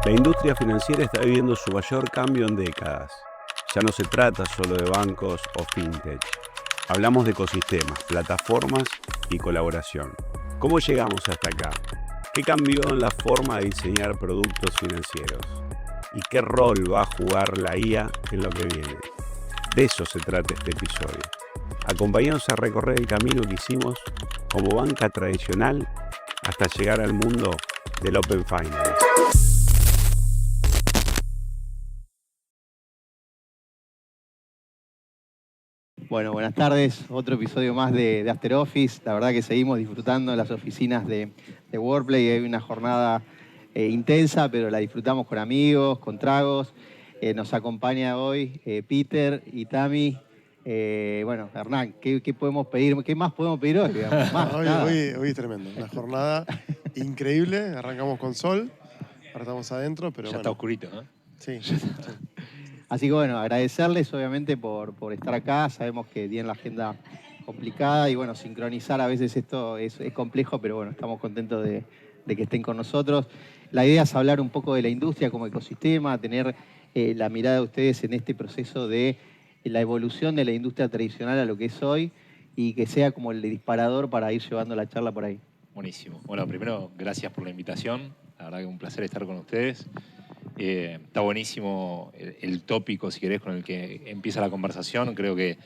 La industria financiera está viviendo su mayor cambio en décadas. Ya no se trata solo de bancos o fintech. Hablamos de ecosistemas, plataformas y colaboración. ¿Cómo llegamos hasta acá? ¿Qué cambió en la forma de diseñar productos financieros? ¿Y qué rol va a jugar la IA en lo que viene? De eso se trata este episodio. Acompáñanos a recorrer el camino que hicimos como banca tradicional hasta llegar al mundo del Open Finance. Bueno, buenas tardes. Otro episodio más de After Office. La verdad que seguimos disfrutando en las oficinas de Worldplay. Hay una jornada intensa, pero la disfrutamos con amigos, con tragos. Nos acompaña hoy Peter y Tami. Bueno, Hernán, ¿qué podemos pedir? ¿Qué más podemos pedir hoy? Digamos? Más, hoy es tremendo. Una jornada increíble. Arrancamos con sol. Ahora estamos adentro, pero ya está oscurito, ¿no? Sí. Así que bueno, agradecerles obviamente por estar acá. Sabemos que tienen la agenda complicada y bueno, sincronizar a veces esto es complejo, pero bueno, estamos contentos de que estén con nosotros. La idea es hablar un poco de la industria como ecosistema, tener la mirada de ustedes en este proceso de la evolución de la industria tradicional a lo que es hoy y que sea como el disparador para ir llevando la charla por ahí. Buenísimo. Bueno, primero, gracias por la invitación. La verdad que es un placer estar con ustedes. Está buenísimo el tópico, si querés, con el que empieza la conversación. Creo que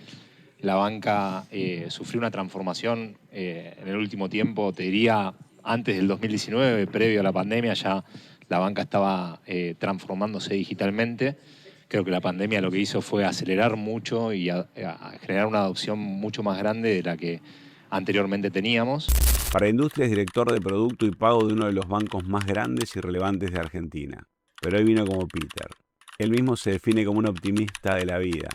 la banca sufrió una transformación en el último tiempo, te diría antes del 2019, previo a la pandemia, ya la banca estaba transformándose digitalmente. Creo que la pandemia lo que hizo fue acelerar mucho y a generar una adopción mucho más grande de la que anteriormente teníamos. Para Industria es director de producto y pago de uno de los bancos más grandes y relevantes de Argentina. Pero hoy vino como Peter. Él mismo se define como un optimista de la vida,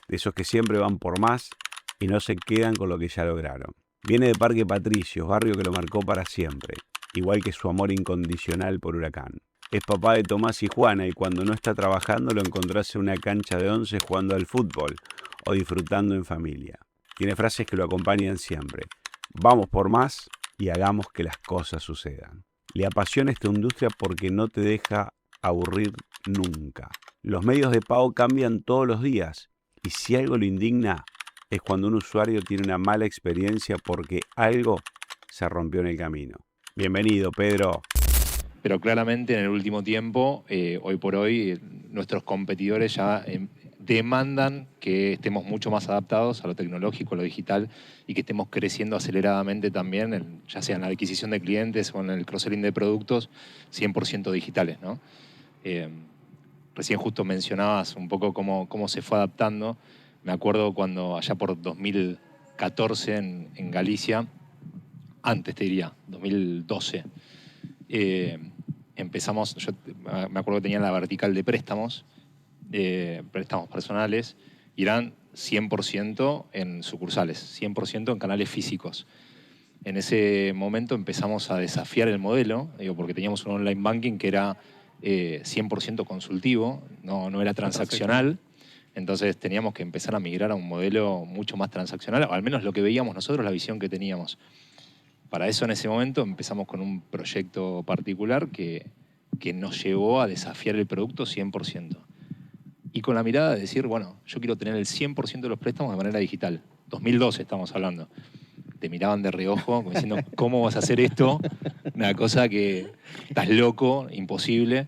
de esos que siempre van por más y no se quedan con lo que ya lograron. Viene de Parque Patricios, barrio que lo marcó para siempre, igual que su amor incondicional por Huracán. Es papá de Tomás y Juana y cuando no está trabajando lo encontrás en una cancha de 11 jugando al fútbol o disfrutando en familia. Tiene frases que lo acompañan siempre. Vamos por más y hagamos que las cosas sucedan. Le apasiona esta industria porque no te deja aburrir nunca. Los medios de pago cambian todos los días y si algo lo indigna es cuando un usuario tiene una mala experiencia porque algo se rompió en el camino. Bienvenido, Pedro. Pero claramente en el último tiempo, hoy por hoy, nuestros competidores ya demandan que estemos mucho más adaptados a lo tecnológico, a lo digital y que estemos creciendo aceleradamente también, ya sea en la adquisición de clientes o en el cross-selling de productos, 100% digitales, ¿no? Recién justo mencionabas un poco cómo se fue adaptando. Me acuerdo cuando allá por 2014 en Galicia, antes te diría, 2012, empezamos, yo me acuerdo que tenía la vertical de préstamos personales, y eran 100% en sucursales, 100% en canales físicos. En ese momento empezamos a desafiar el modelo, porque teníamos un online banking que era 100% consultivo, no era transaccional. Entonces teníamos que empezar a migrar a un modelo mucho más transaccional, o al menos lo que veíamos nosotros, la visión que teníamos. Para eso en ese momento empezamos con un proyecto particular que nos llevó a desafiar el producto 100%. Y con la mirada de decir, bueno, yo quiero tener el 100% de los préstamos de manera digital. 2012 estamos hablando. Te miraban de reojo como diciendo, ¿cómo vas a hacer esto? Una cosa que estás loco, imposible.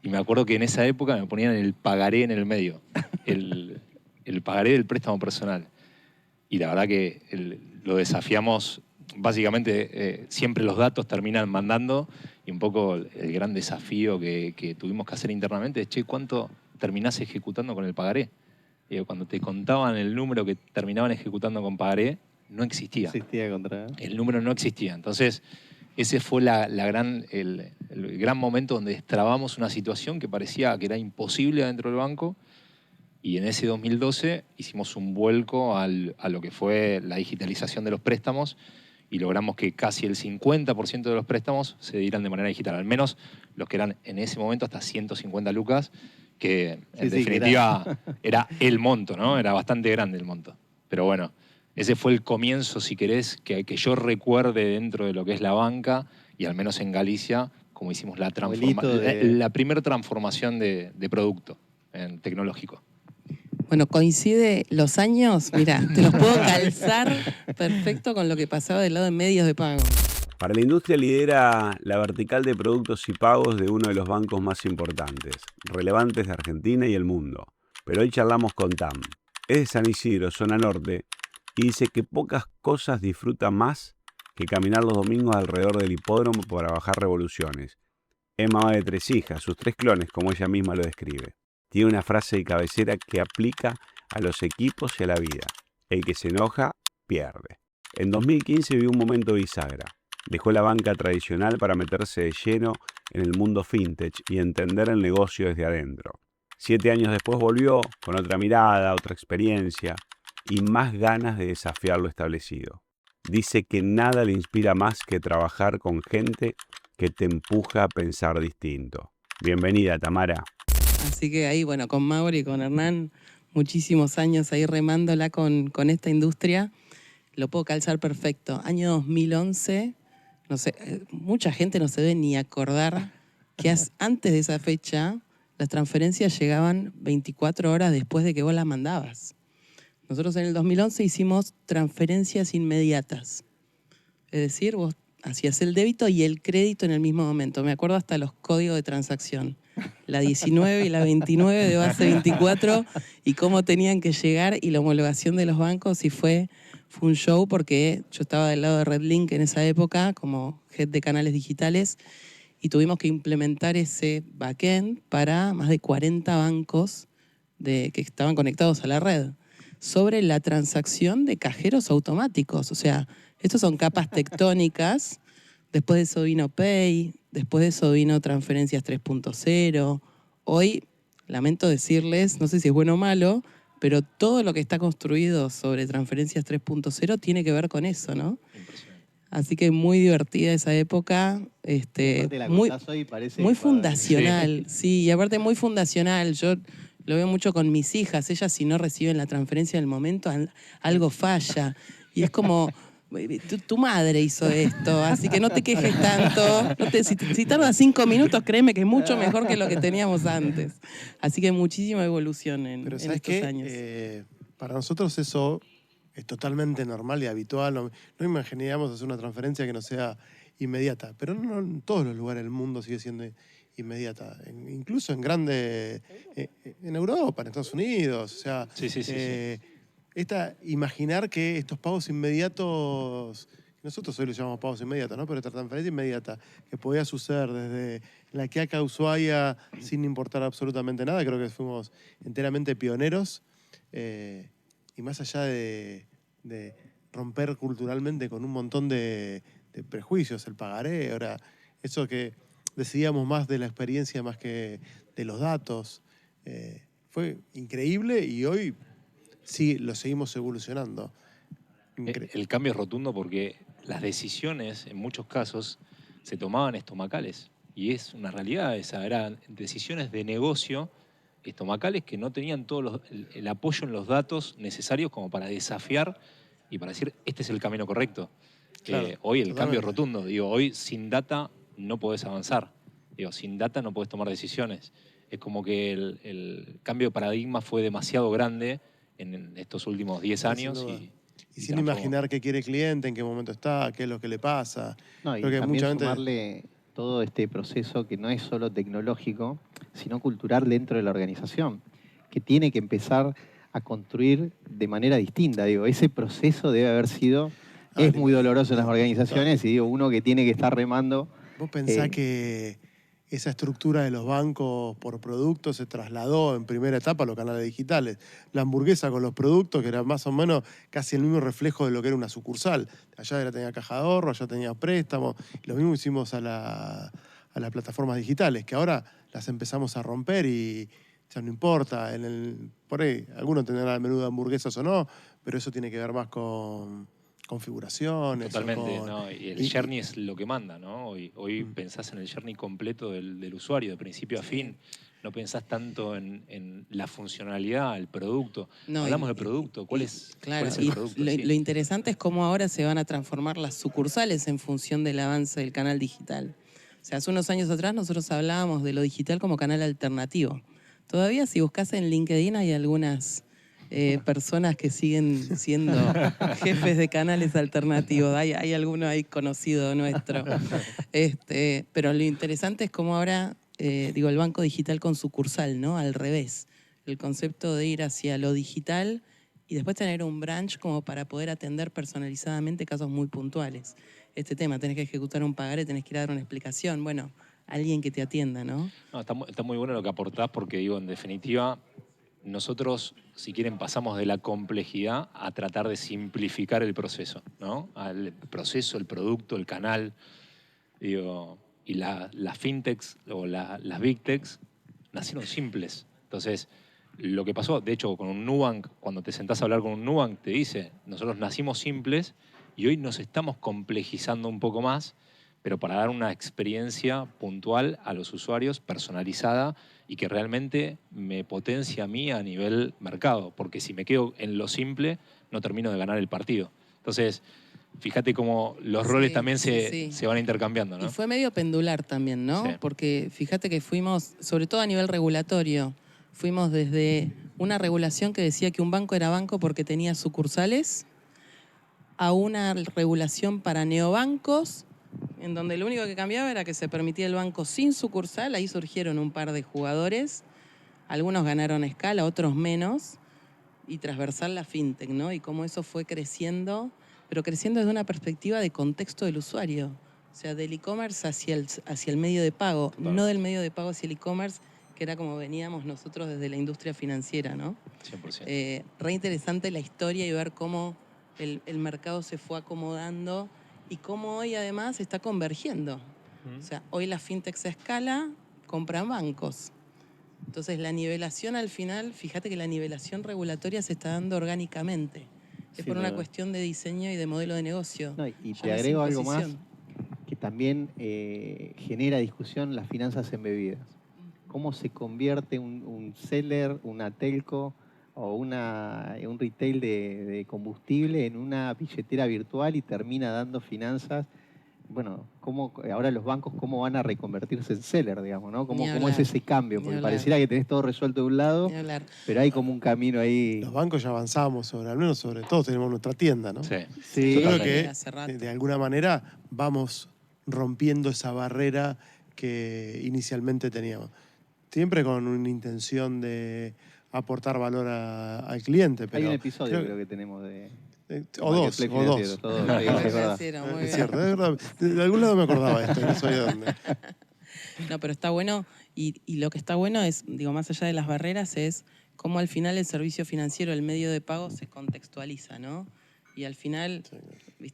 Y me acuerdo que en esa época me ponían el pagaré en el medio, el pagaré del préstamo personal. Y la verdad que lo desafiamos, básicamente siempre los datos terminan mandando, y un poco el gran desafío que tuvimos que hacer internamente es, che, ¿cuánto terminás ejecutando con el pagaré? Cuando te contaban el número que terminaban ejecutando con pagaré, no existía. El número no existía. Entonces, ese fue el gran momento donde destrabamos una situación que parecía que era imposible dentro del banco. Y en ese 2012 hicimos un vuelco a lo que fue la digitalización de los préstamos y logramos que casi el 50% de los préstamos se dieran de manera digital. Al menos los que eran en ese momento hasta 150 lucas, que en definitiva era el monto, ¿no? Era bastante grande el monto. Pero bueno, ese fue el comienzo, si querés, que yo recuerde dentro de lo que es la banca y al menos en Galicia, como hicimos la, Abuelito la primera transformación de producto tecnológico. Bueno, coincide los años, mira, te los puedo calzar perfecto con lo que pasaba del lado de medios de pago. Para la industria lidera la vertical de productos y pagos de uno de los bancos más importantes, relevantes de Argentina y el mundo. Pero hoy charlamos con Tam. Es de San Isidro, zona norte, y dice que pocas cosas disfruta más que caminar los domingos alrededor del hipódromo para bajar revoluciones. Es mamá de 3 hijas, sus 3 clones, como ella misma lo describe. Tiene una frase de cabecera que aplica a los equipos y a la vida. El que se enoja, pierde. En 2015 vivió un momento bisagra. Dejó la banca tradicional para meterse de lleno en el mundo fintech y entender el negocio desde adentro. 7 años después volvió con otra mirada, otra experiencia y más ganas de desafiar lo establecido. Dice que nada le inspira más que trabajar con gente que te empuja a pensar distinto. Bienvenida, Tamara. Así que ahí, bueno, con Mauri y con Hernán, muchísimos años ahí remándola con esta industria. Lo puedo calzar perfecto. Año 2011, no sé, mucha gente no se debe ni acordar que antes de esa fecha las transferencias llegaban 24 horas después de que vos las mandabas. Nosotros en el 2011 hicimos transferencias inmediatas. Es decir, vos hacías el débito y el crédito en el mismo momento. Me acuerdo hasta los códigos de transacción. La 19 y la 29 de base 24 y cómo tenían que llegar y la homologación de los bancos. Y fue un show porque yo estaba del lado de Redlink en esa época como head de canales digitales y tuvimos que implementar ese backend para más de 40 bancos que estaban conectados a la red sobre la transacción de cajeros automáticos. O sea, estos son capas tectónicas. Después de eso vino Pay, después de eso vino Transferencias 3.0. Hoy, lamento decirles, no sé si es bueno o malo, pero todo lo que está construido sobre Transferencias 3.0 tiene que ver con eso, ¿no? Así que muy divertida esa época, muy fundacional, sí, y aparte muy fundacional. Yo lo veo mucho con mis hijas, ellas si no reciben la transferencia en el momento, algo falla. Y es como, tu madre hizo esto, así que no te quejes tanto. Si tarda 5 minutos, créeme que es mucho mejor que lo que teníamos antes. Así que muchísima evolución en estos años. Para nosotros eso es totalmente normal y habitual. No imaginábamos hacer una transferencia que no sea inmediata, pero no en todos los lugares del mundo sigue siendo inmediata. Incluso en en Europa, en Estados Unidos. O sea, sí. Imaginar que estos pagos inmediatos, nosotros hoy los llamamos pagos inmediatos, ¿no? Pero esta transferencia inmediata que podía suceder desde la que acá Ushuaia sin importar absolutamente nada, creo que fuimos enteramente pioneros. Y más allá de romper culturalmente con un montón de prejuicios, el pagaré, ahora, eso que decidíamos más de la experiencia más que de los datos, fue increíble y hoy sí lo seguimos evolucionando. El cambio es rotundo porque las decisiones, en muchos casos, se tomaban estomacales. Y es una realidad esa, eran decisiones de negocio estomacales que no tenían todo el apoyo en los datos necesarios como para desafiar y para decir, este es el camino correcto. Claro, hoy el cambio es rotundo. Hoy sin data no podés avanzar. Sin data no podés tomar decisiones. Es como que el cambio de paradigma fue demasiado grande en estos últimos 10 años. Y sin imaginar qué quiere el cliente, en qué momento está, qué es lo que le pasa. No, y también sumarle todo este proceso que no es solo tecnológico, sino cultural dentro de la organización, que tiene que empezar a construir de manera distinta. Ese proceso debe haber sido, es muy doloroso en las organizaciones, y uno que tiene que estar remando. ¿Vos pensás que esa estructura de los bancos por productos se trasladó en primera etapa a los canales digitales? La hamburguesa con los productos, que era más o menos casi el mismo reflejo de lo que era una sucursal. Allá tenía caja de ahorro, allá tenía préstamo. Lo mismo hicimos a las plataformas digitales, que ahora las empezamos a romper y ya no importa. Por ahí, algunos tendrán el menú de hamburguesas o no, pero eso tiene que ver más con configuraciones. Totalmente, ¿no? Y el journey es lo que manda, ¿no? Hoy pensás en el journey completo del usuario, de principio a fin. No pensás tanto en la funcionalidad, el producto. No, hablamos del producto. ¿Cuál es el producto? Lo interesante es cómo ahora se van a transformar las sucursales en función del avance del canal digital. O sea, hace unos años atrás nosotros hablábamos de lo digital como canal alternativo. Todavía si buscas en LinkedIn hay algunas personas que siguen siendo jefes de canales alternativos. Hay alguno ahí conocido nuestro. Pero lo interesante es cómo ahora, el banco digital con sucursal, ¿no? Al revés. El concepto de ir hacia lo digital y después tener un branch como para poder atender personalizadamente casos muy puntuales. Este tema, tenés que ejecutar un pagaré, tenés que ir a dar una explicación. Bueno, alguien que te atienda, ¿no? No, está muy bueno lo que aportás porque, digo, en definitiva, nosotros, si quieren, pasamos de la complejidad a tratar de simplificar el proceso, ¿no? El proceso, el producto, el canal. Digo, y las fintechs o las big techs nacieron simples. Entonces, lo que pasó, de hecho, con un Nubank, cuando te sentás a hablar con un Nubank, te dice, nosotros nacimos simples y hoy nos estamos complejizando un poco más, pero para dar una experiencia puntual a los usuarios, personalizada y que realmente me potencia a mí a nivel mercado, porque si me quedo en lo simple, no termino de ganar el partido. Entonces, fíjate cómo los roles también se van intercambiando, ¿no? Y fue medio pendular también, ¿no? Sí. Porque fíjate que fuimos, sobre todo a nivel regulatorio, fuimos desde una regulación que decía que un banco era banco porque tenía sucursales, a una regulación para neobancos, en donde lo único que cambiaba era que se permitía el banco sin sucursal. Ahí surgieron un par de jugadores, algunos ganaron escala, otros menos, y transversal la fintech, ¿no? Y cómo eso fue creciendo, pero creciendo desde una perspectiva de contexto del usuario. O sea, del e-commerce hacia el medio de pago, no del medio de pago hacia el e-commerce, que era como veníamos nosotros desde la industria financiera, ¿no? 100%. Re interesante la historia y ver cómo el mercado se fue acomodando y cómo hoy además está convergiendo. O sea, hoy las fintechs a escala compran bancos. Entonces la nivelación al final, fíjate que la nivelación regulatoria se está dando orgánicamente. Es por una cuestión de diseño y de modelo de negocio. No, y Ya te no es agrego algo más imposición. que también genera discusión, las finanzas embebidas. ¿Cómo se convierte un seller, una telco o un retail de combustible en una billetera virtual y termina dando finanzas? Bueno, ahora los bancos cómo van a reconvertirse en seller, digamos, ¿no? ¿Cómo es ese cambio? Porque pareciera que tenés todo resuelto de un lado, pero hay como un camino ahí. Los bancos ya avanzamos al menos sobre todo tenemos nuestra tienda, ¿no? Sí. Yo creo que de alguna manera vamos rompiendo esa barrera que inicialmente teníamos. Siempre con una intención de aportar valor al cliente. Pero hay un episodio creo que tenemos de... O dos. Sí, es verdad. Es cierto, es verdad. De algún lado me acordaba esto, no sabía dónde. No, pero está bueno, y lo que está bueno es, más allá de las barreras, es cómo al final el servicio financiero, el medio de pago, se contextualiza, ¿no? Y al final,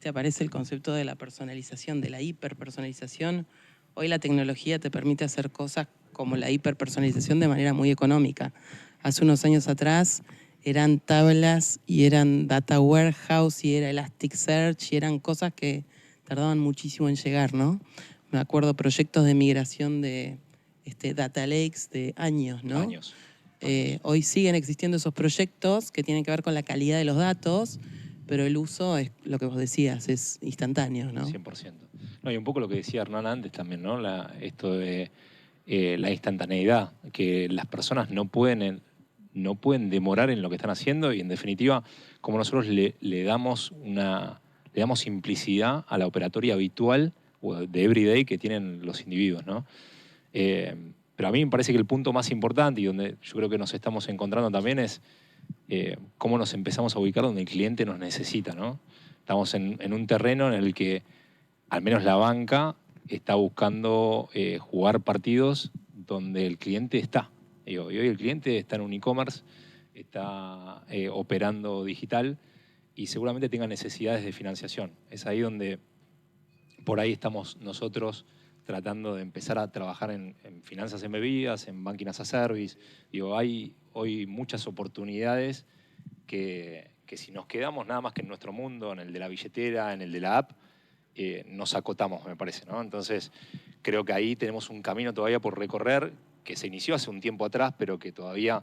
aparece el concepto de la personalización, de la hiperpersonalización. Hoy la tecnología te permite hacer cosas como la hiperpersonalización de manera muy económica. Hace unos años atrás eran tablas y eran data warehouse y era Elasticsearch y eran cosas que tardaban muchísimo en llegar, ¿no? Me acuerdo proyectos de migración de data lakes de años, ¿no? Años. Hoy siguen existiendo esos proyectos que tienen que ver con la calidad de los datos, pero el uso es lo que vos decías, es instantáneo, ¿no? 100%. No, y un poco lo que decía Hernán antes también, ¿no? Esto de la instantaneidad, que las personas no pueden demorar en lo que están haciendo y en definitiva, como nosotros le damos simplicidad a la operatoria habitual o de everyday que tienen los individuos, ¿no? Pero a mí me parece que el punto más importante y donde yo creo que nos estamos encontrando también es cómo nos empezamos a ubicar donde el cliente nos necesita, ¿no? Estamos en un terreno en el que al menos la banca está buscando jugar partidos donde el cliente está. Y hoy el cliente está en un e-commerce, está operando digital y seguramente tenga necesidades de financiación. Es ahí donde por ahí estamos nosotros tratando de empezar a trabajar en finanzas embebidas, en banking as a service. Hay hoy muchas oportunidades que si nos quedamos nada más que en nuestro mundo, en el de la billetera, en el de la app, nos acotamos, me parece, ¿no? Entonces, creo que ahí tenemos un camino todavía por recorrer que se inició hace un tiempo atrás, pero que todavía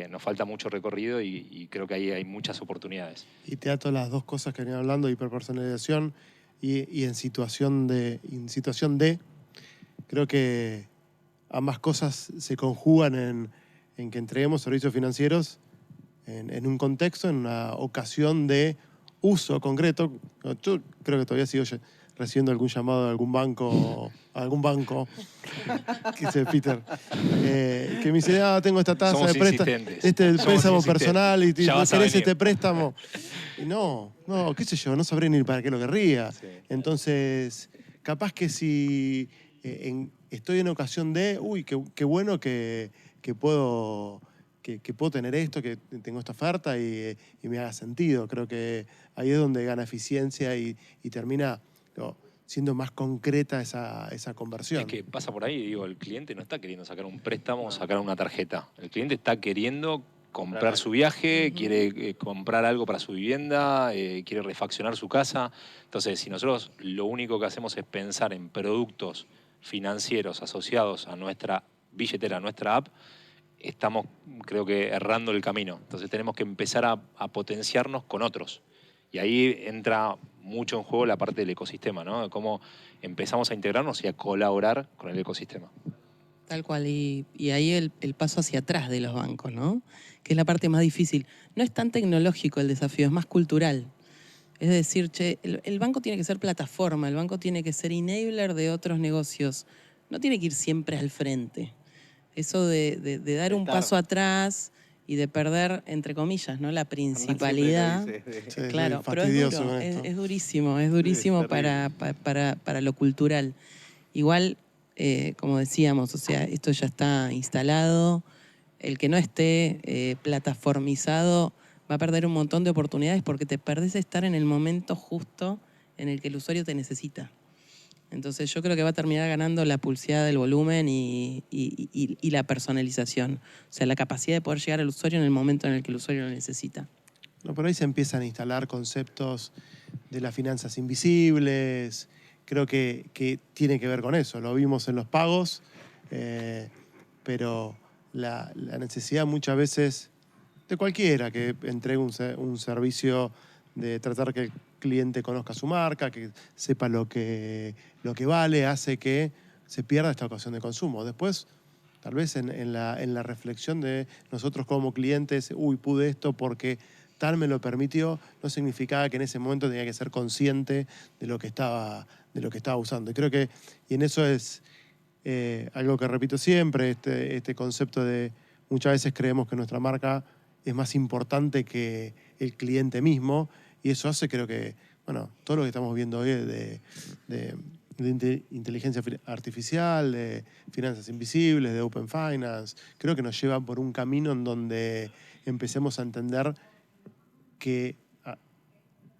nos falta mucho recorrido y creo que ahí hay muchas oportunidades. Y te ato las dos cosas que venía hablando, hiperpersonalización y en situación de Creo que ambas cosas se conjugan en que entreguemos servicios financieros en un contexto, en una ocasión de uso concreto. Yo creo que todavía sigo recibiendo algún llamado de algún banco, que dice Peter, que me dice, tengo esta tasa Somos de préstamo, insistentes. préstamo personal y Ya vas a querés venir. este préstamo. Y no, qué sé yo, no sabré ni para qué lo querría. Sí. Entonces, capaz que si estoy en ocasión de, qué bueno que puedo tener esto, que tengo esta oferta y me haga sentido. Creo que ahí es donde gana eficiencia y termina siendo más concreta esa conversión. Es que pasa por ahí, digo, el cliente no está queriendo sacar un préstamo o sacar una tarjeta. El cliente está queriendo comprar su viaje, quiere comprar algo para su vivienda, quiere refaccionar su casa. Entonces, si nosotros lo único que hacemos es pensar en productos financieros asociados a nuestra billetera, a nuestra app, estamos, creo que, errando el camino. Entonces tenemos que empezar a potenciarnos con otros. Y ahí entra mucho en juego la parte del ecosistema, ¿no? De cómo empezamos a integrarnos y a colaborar con el ecosistema. Tal cual, y ahí el paso hacia atrás de los bancos, ¿no? Que es la parte más difícil. No es tan tecnológico el desafío, es más cultural. Es decir, el banco tiene que ser plataforma, el banco tiene que ser enabler de otros negocios. No tiene que ir siempre al frente. Eso de dar un paso atrás y de perder, entre comillas, ¿no? La principalidad. Sí, Claro, soy pero es fastidioso duro, con esto. es durísimo para lo cultural. Igual, como decíamos, o sea, esto ya está instalado. El que no esté plataformizado va a perder un montón de oportunidades porque te perdés estar en el momento justo en el que el usuario te necesita. Entonces yo creo que va a terminar ganando la pulseada del volumen y la personalización. O sea, la capacidad de poder llegar al usuario en el momento en el que el usuario lo necesita. No, por ahí se empiezan a instalar conceptos de las finanzas invisibles. Creo que tiene que ver con eso. Lo vimos en los pagos, pero la necesidad muchas veces de cualquiera que entregue un servicio de tratar que el cliente conozca su marca, que sepa lo que vale, hace que se pierda esta ocasión de consumo. Después, tal vez en la reflexión de nosotros como clientes, pude esto porque tal me lo permitió, no significaba que en ese momento tenía que ser consciente de lo que estaba usando. Y creo que, y en eso es algo que repito siempre, este concepto de muchas veces creemos que nuestra marca es más importante que el cliente mismo, y eso hace, creo que, todo lo que estamos viendo hoy de inteligencia artificial, de finanzas invisibles, de Open Finance, creo que nos lleva por un camino en donde empecemos a entender que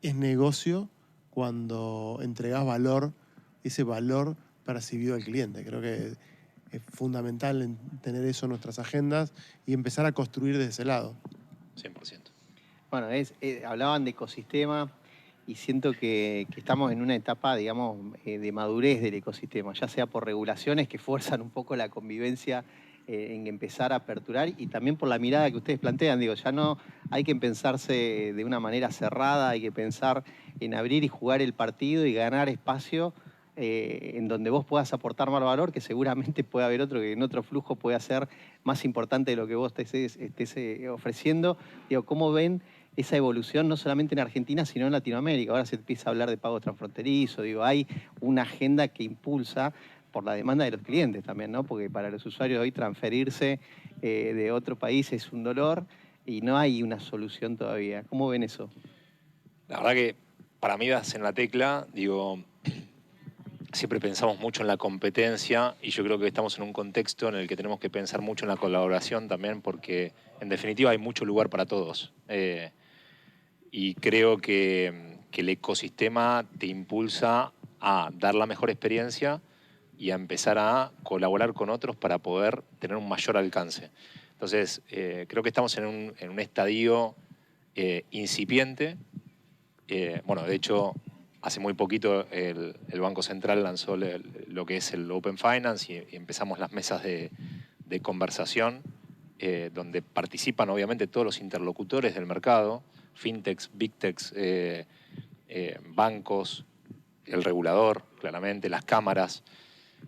es negocio cuando entregás valor, ese valor percibido al cliente. Creo que es fundamental tener eso en nuestras agendas y empezar a construir desde ese lado. 100%. Bueno, hablaban de ecosistema y siento que estamos en una etapa, digamos, de madurez del ecosistema, ya sea por regulaciones que fuerzan un poco la convivencia en empezar a aperturar y también por la mirada que ustedes plantean. Digo, ya no hay que pensarse de una manera cerrada, hay que pensar en abrir y jugar el partido y ganar espacio en donde vos puedas aportar más valor, que seguramente puede haber otro que en otro flujo pueda ser más importante de lo que vos estés ofreciendo. Digo, ¿cómo ven esa evolución no solamente en Argentina, sino en Latinoamérica? Ahora se empieza a hablar de pago transfronterizo, digo, hay una agenda que impulsa por la demanda de los clientes también, ¿no? Porque para los usuarios hoy transferirse de otro país es un dolor y no hay una solución todavía. ¿Cómo ven eso? La verdad que para mí das en la tecla, digo, siempre pensamos mucho en la competencia y yo creo que estamos en un contexto en el que tenemos que pensar mucho en la colaboración también porque en definitiva hay mucho lugar para todos. Y creo que el ecosistema te impulsa a dar la mejor experiencia y a empezar a colaborar con otros para poder tener un mayor alcance. Entonces, creo que estamos en un estadio incipiente. Bueno, de hecho, hace muy poquito el Banco Central lanzó lo que es el Open Finance y empezamos las mesas de conversación donde participan obviamente todos los interlocutores del mercado, fintechs, big techs, bancos, el regulador, claramente, las cámaras.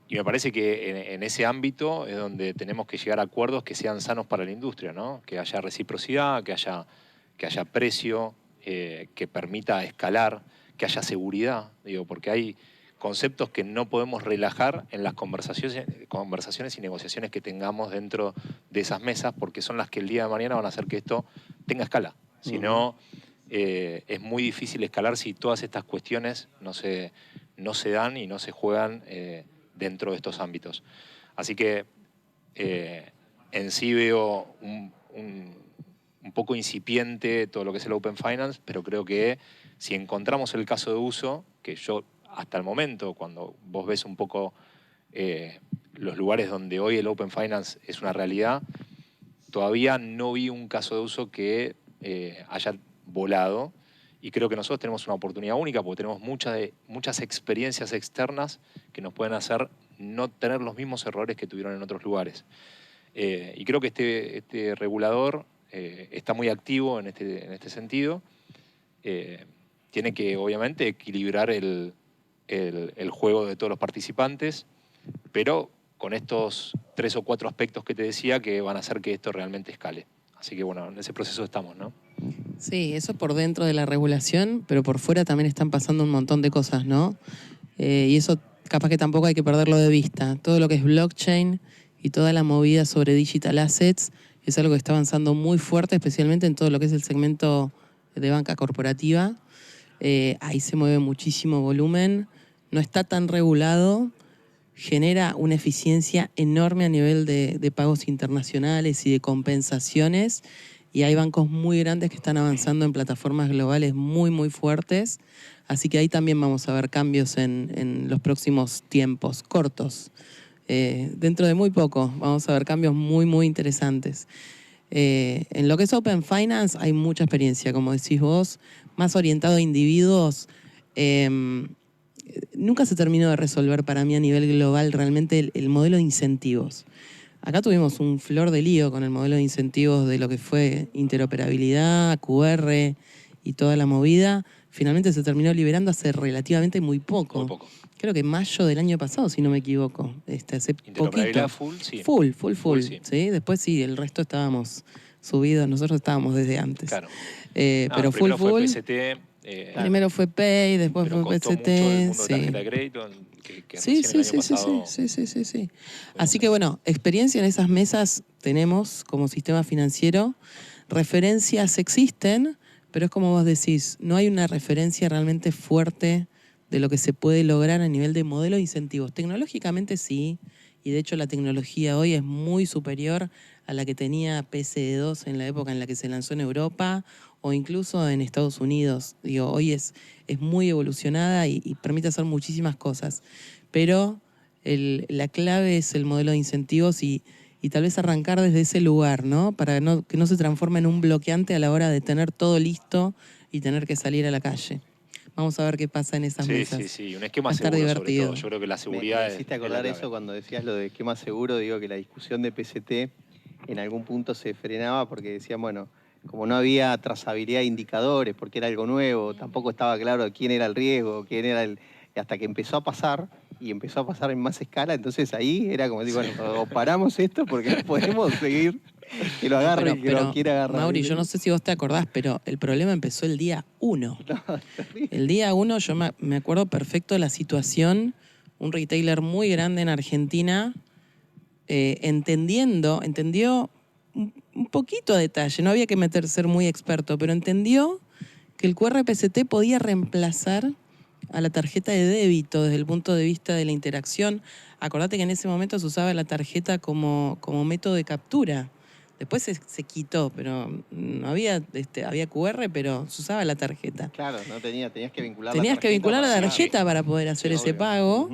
Y me parece que en ese ámbito es donde tenemos que llegar a acuerdos que sean sanos para la industria, ¿no? Que haya reciprocidad, que haya precio, que permita escalar, que haya seguridad, digo, porque hay conceptos que no podemos relajar en las conversaciones y negociaciones que tengamos dentro de esas mesas, porque son las que el día de mañana van a hacer que esto tenga escala. Si no, es muy difícil escalar si todas estas cuestiones no se dan y no se juegan dentro de estos ámbitos. Así que en sí veo un poco incipiente todo lo que es el Open Finance, pero creo que si encontramos el caso de uso, que yo hasta el momento, cuando vos ves un poco los lugares donde hoy el Open Finance es una realidad, todavía no vi un caso de uso que haya volado, y creo que nosotros tenemos una oportunidad única porque tenemos muchas experiencias externas que nos pueden hacer no tener los mismos errores que tuvieron en otros lugares. Y creo que este regulador está muy activo en este sentido. Tiene que, obviamente, equilibrar el juego de todos los participantes, pero con estos 3 o 4 aspectos que te decía que van a hacer que esto realmente escale. Así que, bueno, en ese proceso estamos, ¿no? Sí, eso por dentro de la regulación, pero por fuera también están pasando un montón de cosas, ¿no? Y eso capaz que tampoco hay que perderlo de vista. Todo lo que es blockchain y toda la movida sobre digital assets es algo que está avanzando muy fuerte, especialmente en todo lo que es el segmento de banca corporativa. Ahí se mueve muchísimo volumen, no está tan regulado, genera una eficiencia enorme a nivel de pagos internacionales y de compensaciones, y hay bancos muy grandes que están avanzando en plataformas globales muy, muy fuertes, así que ahí también vamos a ver cambios en los próximos tiempos cortos. Dentro de muy poco vamos a ver cambios muy, muy interesantes. En lo que es Open Finance hay mucha experiencia, como decís vos, más orientado a individuos. Nunca se terminó de resolver para mí a nivel global realmente el modelo de incentivos. Acá tuvimos un flor de lío con el modelo de incentivos de lo que fue interoperabilidad, QR y toda la movida. Finalmente se terminó liberando hace relativamente muy poco. Muy poco. Creo que mayo del año pasado, si no me equivoco. Hace Interoperabilidad poquito. full, sí. Full, Sí. ¿sí? Después sí, el resto estábamos subidos, nosotros estábamos desde antes. Claro. Pero full. Fue PST. Primero fue Pay, después pero fue costó PST. mucho el mundo de Sí. tarjeta de crédito, que Sí. recién el año pasado... Sí. Así que bueno, experiencia en esas mesas tenemos como sistema financiero. Referencias existen, pero es como vos decís, no hay una referencia realmente fuerte de lo que se puede lograr a nivel de modelo de incentivos. Tecnológicamente sí, y de hecho la tecnología hoy es muy superior a la que tenía PSD2 en la época en la que se lanzó en Europa o incluso en Estados Unidos. Digo, hoy es muy evolucionada y permite hacer muchísimas cosas. Pero la clave es el modelo de incentivos y tal vez arrancar desde ese lugar, ¿no? Para que no se transforme en un bloqueante a la hora de tener todo listo y tener que salir a la calle. Vamos a ver qué pasa en esas mesas. Sí, un esquema Va a estar seguro divertido. sobre todo. Yo creo que la seguridad Me hiciste es la acordar clave. eso cuando decías lo de esquema seguro, digo que la discusión de PST en algún punto se frenaba porque decían, bueno, como no había trazabilidad de indicadores, porque era algo nuevo, tampoco estaba claro quién era el riesgo, quién era hasta que empezó a pasar, y empezó a pasar en más escala, entonces ahí era como decir, bueno, o paramos esto porque no podemos seguir que lo agarre y que lo quiera agarrar. Mauri, yo no sé si vos te acordás, pero el problema empezó el día 1. El día 1 yo me acuerdo perfecto de la situación, un retailer muy grande en Argentina, entendió un poquito a detalle, no había que ser muy experto, pero entendió que el QR-PST podía reemplazar a la tarjeta de débito desde el punto de vista de la interacción. Acordate que en ese momento se usaba la tarjeta como método de captura. Después se quitó, pero no había, había QR, pero se usaba la tarjeta. Claro, no tenías que vincular Tenías que vincular la tarjeta para poder hacer ese pago.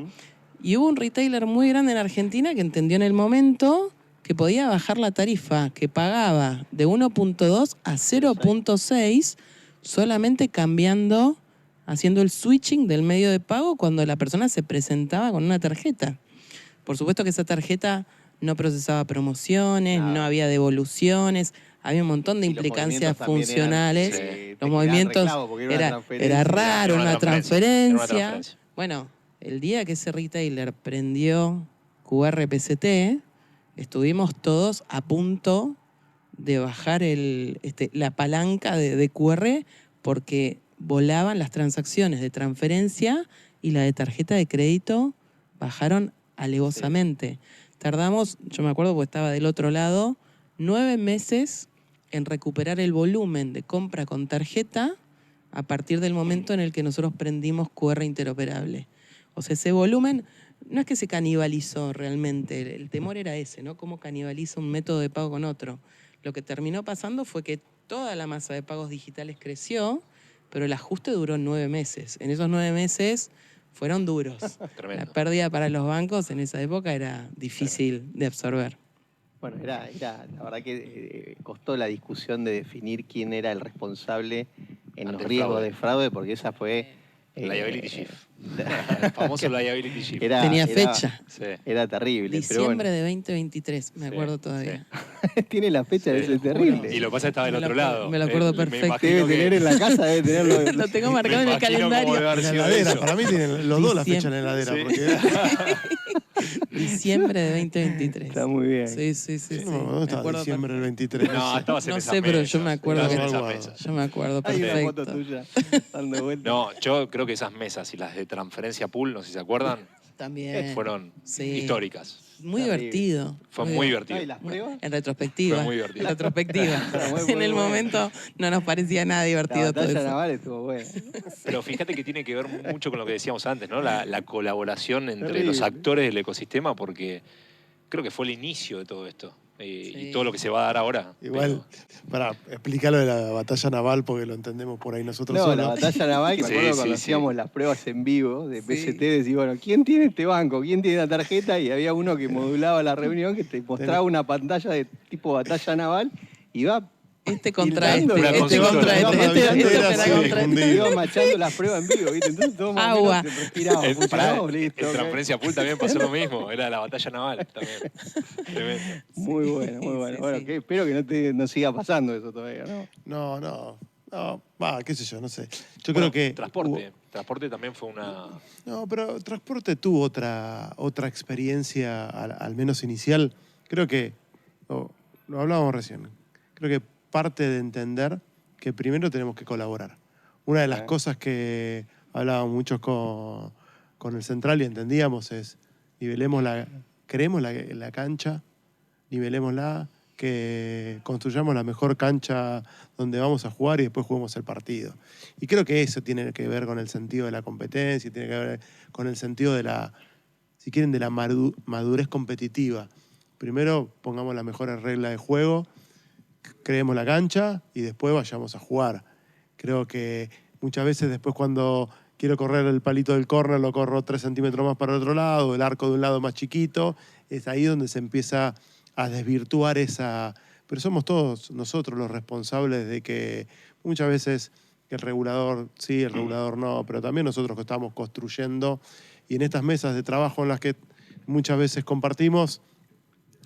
Y hubo un retailer muy grande en Argentina que entendió en el momento que podía bajar la tarifa que pagaba de 1.2 a 0.6 solamente haciendo el switching del medio de pago cuando la persona se presentaba con una tarjeta. Por supuesto que esa tarjeta no procesaba promociones, no había devoluciones, había un montón de implicancias funcionales. Los movimientos era raro, una transferencia. Bueno, El día que ese retailer prendió QRPCT, estuvimos todos a punto de bajar la palanca de QR porque volaban las transacciones de transferencia y la de tarjeta de crédito bajaron alevosamente. Tardamos, yo me acuerdo porque estaba del otro lado, 9 meses en recuperar el volumen de compra con tarjeta a partir del momento en el que nosotros prendimos QR interoperable. O sea, ese volumen no es que se canibalizó realmente, el temor era ese, ¿no? Cómo canibaliza un método de pago con otro. Lo que terminó pasando fue que toda la masa de pagos digitales creció, pero el ajuste duró 9 meses. En esos 9 meses fueron duros. Tremendo. La pérdida para los bancos en esa época era difícil de absorber. Bueno, la verdad que costó la discusión de definir quién era el responsable en Ante los el riesgos fraude. de fraude, porque esa fue... Liability shift. El famoso liability shift. Tenía fecha. Sí. Era terrible. Diciembre de 2023, me acuerdo Sí, todavía. Tiene la fecha de Sí, ese terrible. Y lo que pasa es que estaba del Me lo otro acuerdo- lado. me lo acuerdo Me perfecto. imagino Debe tener en la casa, debe tenerlo. Lo tengo me marcado en el imagino cómo calendario. debe haber En la sido heladera, eso. para mí tienen los dos la fecha en la heladera. Sí. Porque Diciembre de 2023. Está muy bien. Sí, sí, sí. Sí, sí. no, ¿dónde Me estaba acuerdo diciembre del perfecto. 23? No, estabas en No esas sé, pero yo mesas. me acuerdo Estabas que- en esas Algo. mesas. Yo me acuerdo Hay una foto perfecto. tuya dando vueltas. No, yo creo que esas mesas y las de transferencia pool, no sé si se acuerdan, También. fueron Sí. históricas. Muy Terrible. divertido. Fue muy No, ¿y divertido. las pruebas? En retrospectiva. Fue muy divertido. En retrospectiva. Muy, En muy el bueno. momento no nos parecía nada La divertido todo batalla eso. naval estuvo buena. Pero fíjate que tiene que ver mucho con lo que decíamos antes, ¿no? La colaboración entre Terrible. los actores del ecosistema, porque creo que fue el inicio de todo esto. Sí. Y todo lo que se va a dar ahora. Igual, para explicarlo de la batalla naval, porque lo entendemos por ahí nosotros No, la solos. batalla naval, que me Sí, acuerdo sí, cuando sí. hacíamos las pruebas en vivo de Sí. PST, decía, bueno, ¿quién tiene este banco? ¿Quién tiene la tarjeta? Y había uno que modulaba la reunión, que te mostraba una pantalla de tipo batalla naval y va Este contra Tildando este, la este consulta contra de la este, norma este billetera, será sí, contra un este. día. iba machando las pruebas en vivo, ¿viste? Entonces todo más o Agua. menos respiramos, Pará, funcionamos, listo. en ok. Transferencia Pool también pasó lo mismo. Era la batalla naval también. Tremendo. Muy bueno, muy bueno. Sí, Bueno, sí. que espero que no siga pasando eso todavía, ¿no? No, va, qué sé yo, no sé. Yo Bueno, creo que... Transporte. Transporte también fue una... No, pero transporte tuvo otra experiencia, al menos inicial. Creo que, lo hablábamos recién, creo que parte de entender que primero tenemos que colaborar. Una de las cosas que hablábamos mucho con el central y entendíamos es, creemos la cancha, nivelémosla, que construyamos la mejor cancha donde vamos a jugar y después juguemos el partido. Y creo que eso tiene que ver con el sentido de la competencia, tiene que ver con el sentido de la, si quieren, de la madurez competitiva. Primero pongamos las mejores reglas de juego, creemos la cancha y después vayamos a jugar. Creo que muchas veces después cuando quiero correr el palito del córner lo corro 3 centímetros más para el otro lado, el arco de un lado más chiquito, es ahí donde se empieza a desvirtuar esa... Pero somos todos nosotros los responsables de que muchas veces el regulador sí, el regulador no, pero también nosotros que estamos construyendo y en estas mesas de trabajo en las que muchas veces compartimos,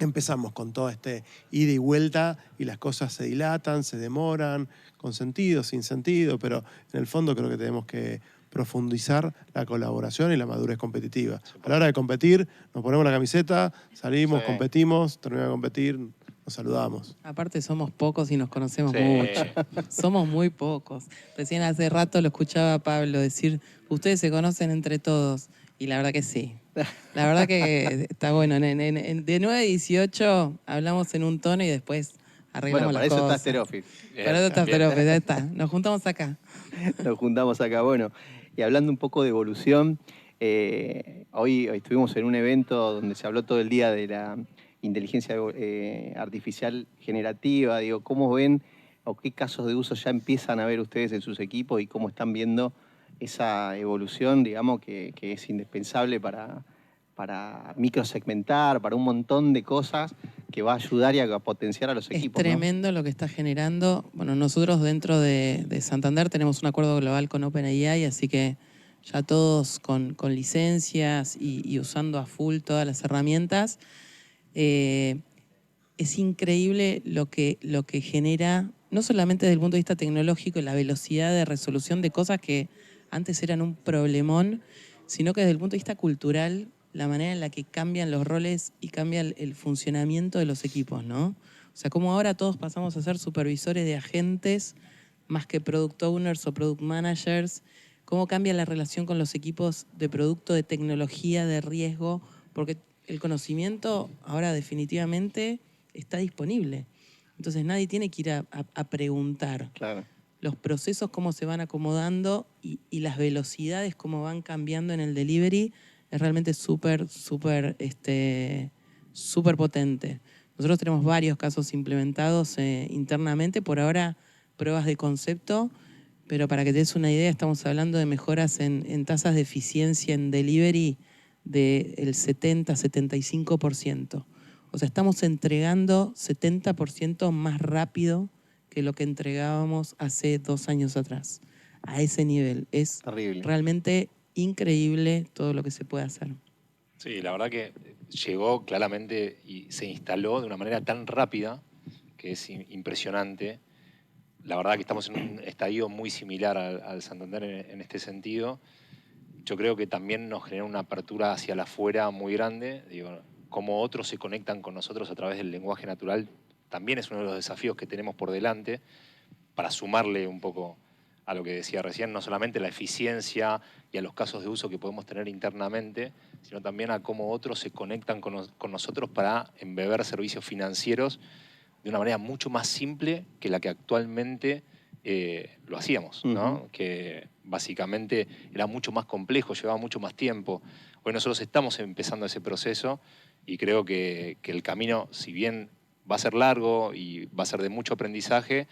empezamos con todo este ida y vuelta y las cosas se dilatan, se demoran, con sentido, sin sentido, pero en el fondo creo que tenemos que profundizar la colaboración y la madurez competitiva. A la hora de competir, nos ponemos la camiseta, salimos, Sí. competimos, terminamos de competir, nos saludamos. Aparte somos pocos y nos conocemos Sí. mucho. Somos muy pocos. Recién hace rato lo escuchaba a Pablo decir, ustedes se conocen entre todos. Y la verdad que sí. La verdad que está bueno. De 9 a 18 hablamos en un tono y después arreglamos Bueno, para las eso está cosas. Asteroffice. Para eso está Bien. Asteroffice, ya está. Nos juntamos acá. Nos juntamos acá. Bueno, y hablando un poco de evolución, hoy estuvimos en un evento donde se habló todo el día de la inteligencia artificial generativa. Digo, ¿cómo ven o qué casos de uso ya empiezan a ver ustedes en sus equipos y cómo están viendo esa evolución, digamos, que es indispensable para microsegmentar, para un montón de cosas que va a ayudar y a potenciar a los Es equipos? ¿no? tremendo lo que está generando. Bueno, nosotros dentro de Santander tenemos un acuerdo global con OpenAI, así que ya todos con licencias y usando a full todas las herramientas. Es increíble lo que genera, no solamente desde el punto de vista tecnológico y la velocidad de resolución de cosas que antes eran un problemón, sino que desde el punto de vista cultural, la manera en la que cambian los roles y cambia el funcionamiento de los equipos, ¿no? O sea, como ahora todos pasamos a ser supervisores de agentes más que product owners o product managers, cómo cambia la relación con los equipos de producto, de tecnología, de riesgo, porque el conocimiento ahora definitivamente está disponible. Entonces nadie tiene que ir a preguntar. Claro. Los procesos cómo se van acomodando y las velocidades cómo van cambiando en el delivery es realmente súper potente. Nosotros tenemos varios casos implementados internamente, por ahora pruebas de concepto, pero para que te des una idea, estamos hablando de mejoras en tasas de eficiencia en delivery del 70-75%. O sea, estamos entregando 70% más rápido que lo que entregábamos hace 2 años atrás. A ese nivel. Es Terrible. realmente increíble todo lo que se puede hacer. Sí, la verdad que llegó claramente y se instaló de una manera tan rápida que es impresionante. La verdad que estamos en un estadio muy similar al Santander en este sentido. Yo creo que también nos genera una apertura hacia la afuera muy grande. Digo, cómo otros se conectan con nosotros a través del lenguaje natural también es uno de los desafíos que tenemos por delante para sumarle un poco a lo que decía recién, no solamente la eficiencia y a los casos de uso que podemos tener internamente, sino también a cómo otros se conectan con nosotros para embeber servicios financieros de una manera mucho más simple que la que actualmente lo hacíamos, ¿no? Que básicamente era mucho más complejo, llevaba mucho más tiempo. Hoy nosotros estamos empezando ese proceso y creo que el camino, si bien va a ser largo y va a ser de mucho aprendizaje,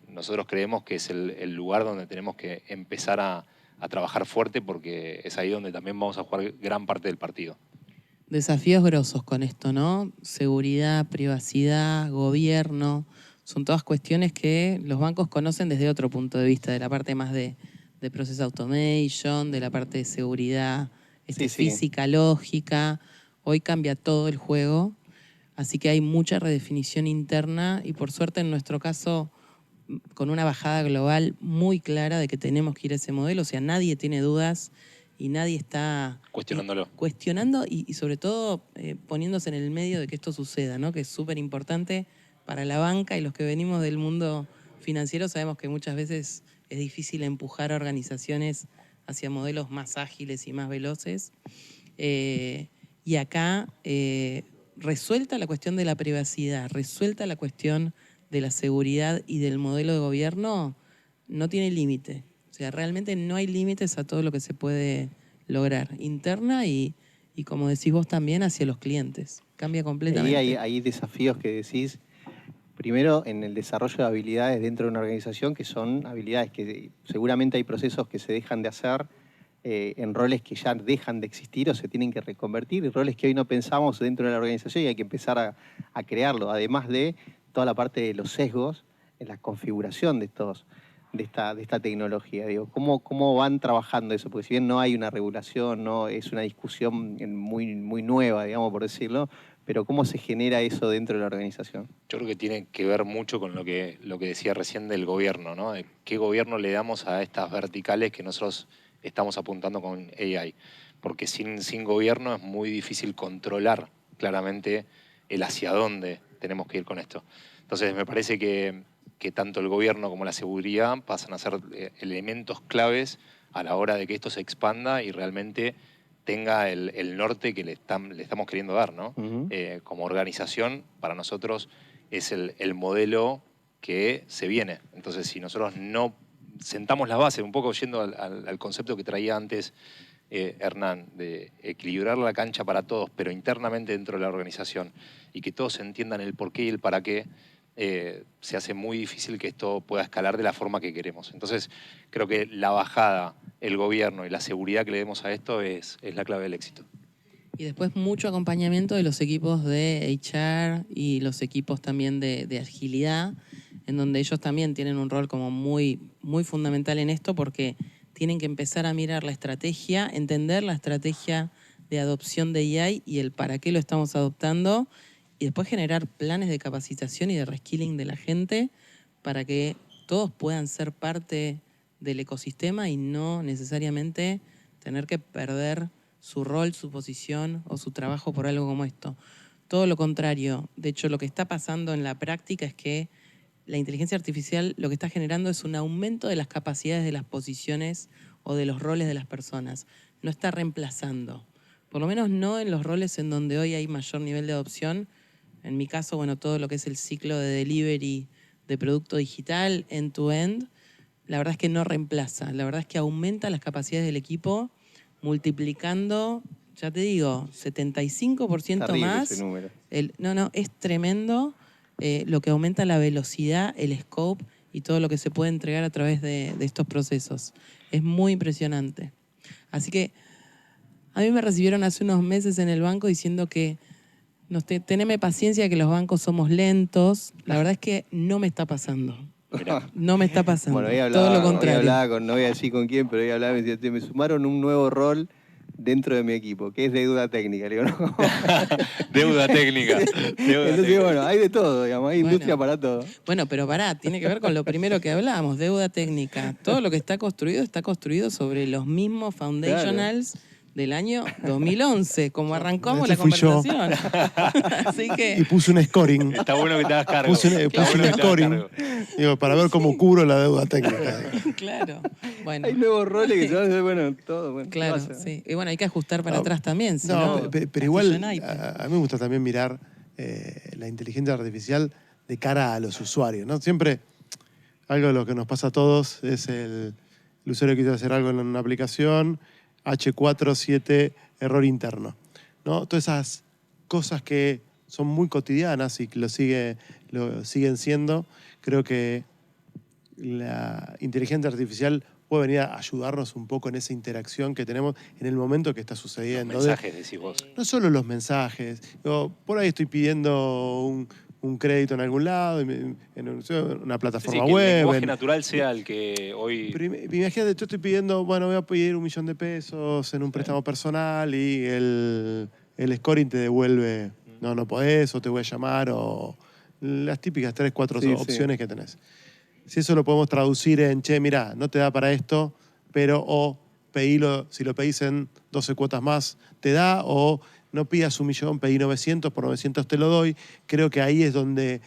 nosotros creemos que es el lugar donde tenemos que empezar a trabajar fuerte porque es ahí donde también vamos a jugar gran parte del partido. Desafíos grosos con esto, ¿no? Seguridad, privacidad, gobierno, son todas cuestiones que los bancos conocen desde otro punto de vista, de la parte más de process automation, de la parte de seguridad Sí. física, lógica. Hoy cambia todo el juego, así que hay mucha redefinición interna y por suerte en nuestro caso con una bajada global muy clara de que tenemos que ir a ese modelo, o sea, nadie tiene dudas y nadie está Cuestionándolo. cuestionando y sobre todo poniéndose en el medio de que esto suceda, ¿no? Que es súper importante para la banca y los que venimos del mundo financiero sabemos que muchas veces es difícil empujar a organizaciones hacia modelos más ágiles y más veloces. Y acá, resuelta la cuestión de la privacidad, resuelta la cuestión de la seguridad y del modelo de gobierno, no tiene límite. O sea, realmente no hay límites a todo lo que se puede lograr, interna y como decís vos también, hacia los clientes. Cambia completamente. Ahí hay desafíos que decís, primero en el desarrollo de habilidades dentro de una organización, que son habilidades que seguramente hay procesos que se dejan de hacer en roles que ya dejan de existir o se tienen que reconvertir, y roles que hoy no pensamos dentro de la organización y hay que empezar a crearlo, además de toda la parte de los sesgos en la configuración de esta tecnología. Digo, ¿cómo van trabajando eso? Porque si bien no hay una regulación, no es una discusión muy nueva, digamos, por decirlo, pero ¿cómo se genera eso dentro de la organización? Yo creo que tiene que ver mucho con lo que decía recién del gobierno, ¿no? De qué gobierno le damos a estas verticales que nosotros estamos apuntando con AI. Porque sin gobierno es muy difícil controlar claramente el hacia dónde tenemos que ir con esto. Entonces me parece que tanto el gobierno como la seguridad pasan a ser elementos claves a la hora de que esto se expanda y realmente tenga el norte que le estamos queriendo dar, ¿no? Como organización, para nosotros es el modelo que se viene. Entonces, si nosotros no sentamos las bases, un poco yendo al concepto que traía antes Hernán, de equilibrar la cancha para todos, pero internamente dentro de la organización, y que todos entiendan el por qué y el para qué, se hace muy difícil que esto pueda escalar de la forma que queremos. Entonces, creo que la bajada, el gobierno y la seguridad que le demos a esto es la clave del éxito. Y después mucho acompañamiento de los equipos de HR y los equipos también de agilidad, en donde ellos también tienen un rol como muy fundamental en esto porque tienen que empezar a mirar la estrategia, entender la estrategia de adopción de AI y el para qué lo estamos adoptando y después generar planes de capacitación y de reskilling de la gente para que todos puedan ser parte del ecosistema y no necesariamente tener que perder su rol, su posición o su trabajo por algo como esto. Todo lo contrario. De hecho, lo que está pasando en la práctica es que la inteligencia artificial lo que está generando es un aumento de las capacidades de las posiciones o de los roles de las personas. No está reemplazando. Por lo menos no en los roles en donde hoy hay mayor nivel de adopción. En mi caso, bueno, todo lo que es el ciclo de delivery de producto digital, end-to-end, la verdad es que no reemplaza. La verdad es que aumenta las capacidades del equipo multiplicando, ya te digo, 75% Terrible más. ese número. No, es tremendo lo que aumenta la velocidad, el scope y todo lo que se puede entregar a través de estos procesos. Es muy impresionante. Así que a mí me recibieron hace unos meses en el banco diciendo que teneme paciencia, que los bancos somos lentos. La verdad es que no me está pasando. No me está pasando. Bueno, todo lo contrario. hoy hablaba no voy a decir con quién, pero hoy hablaba, me sumaron un nuevo rol dentro de mi equipo, que es de deuda técnica. Le digo, no. Deuda técnica. Entonces, bueno, hay de todo, digamos, hay industria para todo. Bueno, pero pará, tiene que ver con lo primero que hablábamos, deuda técnica. Todo lo que está construido sobre los mismos foundationals del año 2011, como arrancamos la conversación. Así que... Y puse un scoring. Está bueno que te hagas cargo. Puse un scoring, digo, para ver cómo cubro la deuda técnica. Claro. Bueno. Hay nuevos roles que se van a hacer, bueno, todo. Bueno, claro, pasa. sí. Y bueno, hay que ajustar para atrás también. Pero igual, a mí me gusta también mirar la inteligencia artificial de cara a los usuarios, ¿no? Siempre, algo de lo que nos pasa a todos es el usuario que quiere hacer algo en una aplicación, H47, error interno, ¿no? Todas esas cosas que son muy cotidianas y que lo siguen siendo, creo que la inteligencia artificial puede venir a ayudarnos un poco en esa interacción que tenemos en el momento que está sucediendo. Los mensajes, decís vos. No solo los mensajes. Por ahí estoy pidiendo un crédito en algún lado, en una plataforma que web. el lenguaje natural sea el que hoy... Pero imagínate, yo estoy pidiendo, bueno, voy a pedir $1.000.000 en un préstamo personal y el scoring te devuelve, no podés, o te voy a llamar, o las típicas 3, 4 opciones que tenés. Si eso lo podemos traducir en, che, mirá, no te da para esto, pero si lo pedís en 12 cuotas más, te da, o no pidas 1.000.000, pedí 900, por 900 te lo doy. Creo que ahí es donde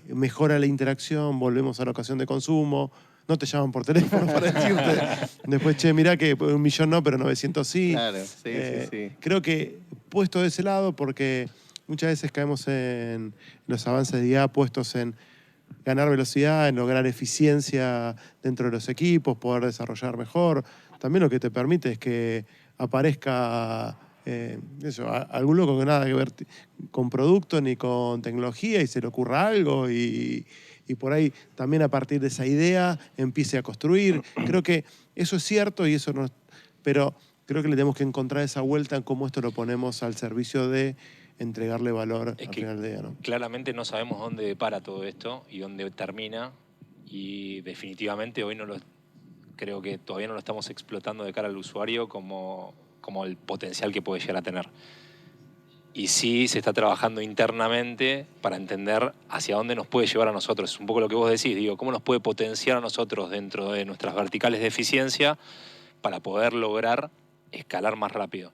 mejora la interacción, volvemos a la ocasión de consumo, no te llaman por teléfono para decirte, después, che, mirá que 1.000.000 no, pero 900 sí. Claro, sí. Creo que puesto de ese lado, porque muchas veces caemos en los avances de IA puestos en ganar velocidad, en lograr eficiencia dentro de los equipos, poder desarrollar mejor. También lo que te permite es que aparezca algún loco que nada que ver con producto ni con tecnología y se le ocurra algo y por ahí también a partir de esa idea empiece a construir. Creo que eso es cierto y eso no, pero creo que le tenemos que encontrar esa vuelta en cómo esto lo ponemos al servicio de entregarle valor al final del día, ¿no? Claramente no sabemos dónde depara todo esto y dónde termina, y definitivamente hoy creo que todavía no lo estamos explotando de cara al usuario como el potencial que puede llegar a tener. Y sí se está trabajando internamente para entender hacia dónde nos puede llevar a nosotros. Es un poco lo que vos decís, digo, cómo nos puede potenciar a nosotros dentro de nuestras verticales de eficiencia para poder lograr escalar más rápido.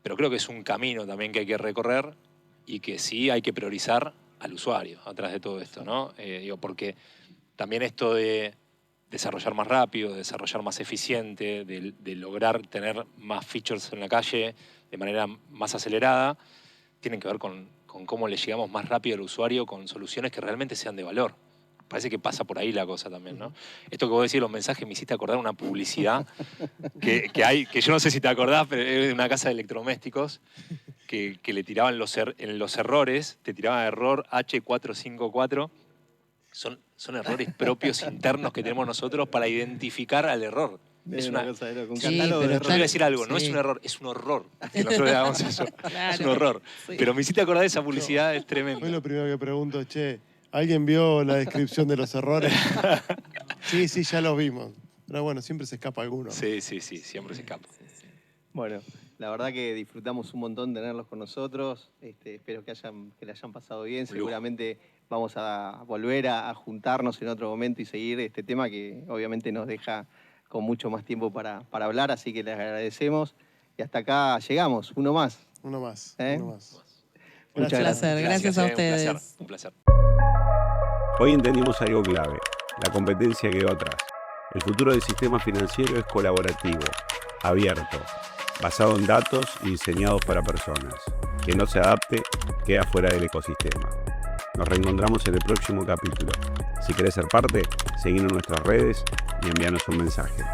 Pero creo que es un camino también que hay que recorrer y que sí hay que priorizar al usuario atrás de todo esto, ¿no? Porque también esto de desarrollar más rápido, de desarrollar más eficiente, de lograr tener más features en la calle de manera más acelerada, tienen que ver con cómo le llegamos más rápido al usuario con soluciones que realmente sean de valor. Parece que pasa por ahí la cosa también, ¿no? Esto que vos decís, los mensajes, me hiciste acordar una publicidad que hay, que yo no sé si te acordás, pero es de una casa de electrodomésticos que le tiraban en los errores, te tiraban error H454. Son errores propios internos que tenemos nosotros para identificar al error. Es una cosa de loco, un catálogo de errores. Yo voy a decir algo, no es un error, es un horror que nosotros le hagamos eso. Claro, es un horror. Sí. Pero me hiciste acordar de esa publicidad, es tremendo. Hoy lo primero que pregunto, che, ¿alguien vio la descripción de los errores? Sí, ya los vimos. Pero bueno, siempre se escapa alguno. Sí, siempre se escapa. Bueno, la verdad que disfrutamos un montón tenerlos con nosotros. Espero que le hayan pasado bien. Seguramente vamos a volver a juntarnos en otro momento y seguir este tema que obviamente nos deja con mucho más tiempo para hablar, así que les agradecemos. Y hasta acá llegamos, uno más. Uno más. ¿Eh? Uno más. Muchas placer, gracias a ustedes. Un placer. Hoy entendimos algo clave. La competencia quedó atrás. El futuro del sistema financiero es colaborativo, abierto, basado en datos y diseñado para personas. Quien no se adapte queda fuera del ecosistema. Nos reencontramos en el próximo capítulo. Si querés ser parte, seguinos en nuestras redes y envíanos un mensaje.